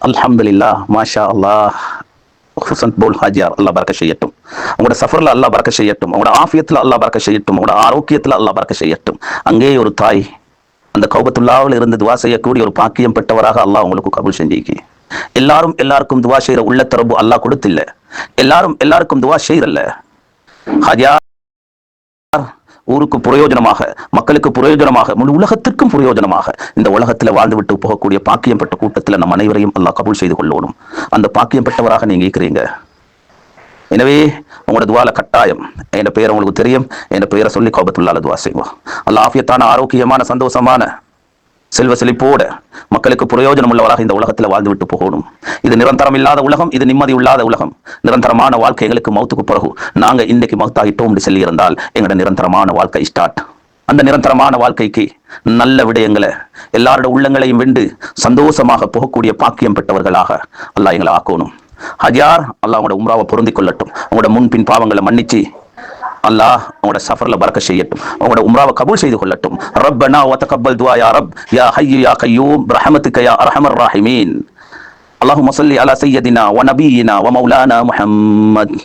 அல்ஹம்துலில்லாஹ், மாஷா அல்லாஹ். ஹுசன் போல் ஹாஜியார், அல்லாஹ் பரக்க செய்யட்டும். உங்களோட சஃபர்ல அல்லாஹ் பரக்க செய்யட்டும். உங்களோட ஆஃபியத்துல அல்லாஹ் பரக்க செய்யட்டும். உங்களோட ஆரோக்கியத்துல அல்லாஹ் பரக்க செய்யட்டும். அங்கே ஒரு தாய் அந்த கௌபத்துல்லாவில் இருந்து துவா செய்யக்கூடிய ஒரு பாக்கியம் பெற்றவராக அல்லாஹ் உங்களுக்கு கபூல் செஞ்சிக்கு. எல்லாரும் எல்லாருக்கும் துவா செய்யற உள்ள தொடர்பு அல்லாஹ் கொடுத்தில்ல. எல்லாரும் எல்லாருக்கும் துவா செய்யறல்ல. ஹாஜியார் ஊருக்கு பிரயோஜனமாக, மக்களுக்கு பிரயோஜனமாக, முழு உலகத்திற்கும் பிரயோஜனமாக இந்த உலகத்தில் வாழ்ந்துவிட்டு போகக்கூடிய பாக்கியம் பெற்ற கூட்டத்தில் நம் அனைவரையும் அல்லாஹ் கபூல் செய்து கொள்ளணும். அந்த பாக்கியம் பெற்றவராக நீங்க இருக்கிறீங்க. எனவே உங்களோட துவால கட்டாயம் என் பெயர் உங்களுக்கு தெரியும். என் பெயரை சொல்லி கௌபத்துல்லாஹ்ல துவா செய்வோம். அல்லாஹ் ஆஃபியத்தான, ஆரோக்கியமான, சந்தோஷமான, செல்வ செழிப்போட மக்களுக்கு பிரயோஜனம் உள்ளவராக இந்த உலகத்தில் வாழ்ந்து விட்டு போகணும். இது நிரந்தரம் இல்லாத உலகம், இது நிம்மதி இல்லாத உலகம். நிரந்தரமான வாழ்க்கை எங்களுக்கு மௌத்துக்கு பிறகு. நாங்க இன்னைக்கு மௌத்தாகிட்டோம் சொல்லி இருந்தால் எங்களோட நிரந்தரமான வாழ்க்கை ஸ்டார்ட். அந்த நிரந்தரமான வாழ்க்கைக்கு நல்ல விடயங்களை எல்லாரோட உள்ளங்களையும் வென்று சந்தோஷமாக போகக்கூடிய பாக்கியம் பெற்றவர்களாக அல்லாஹ் எங்களை ஆக்கணும். ஹஜ்யார், அல்லாஹ் உங்களோட உம்ராவை பொருந்திக் கொள்ளட்டும். உங்களோட முன்பின் பாவங்களை மன்னிச்சு அல்லாஹ் உங்களோட சஃபர்ல பரக்க செய்யட்டும். உங்களோட உம்ராவை கபூல் செய்து கொள்ளட்டும். ரப்பனா வ தகப்பல் துஆ யா ரப் யா ஹய்யு யா கய்யூம் பிரஹமத்துக யா அர்ஹமர் ராஹிமீன். அல்லாஹும்ம ஸல்லி அலா சய்யிதினா வ நபியினா வ மௌலானா முஹம்மத்.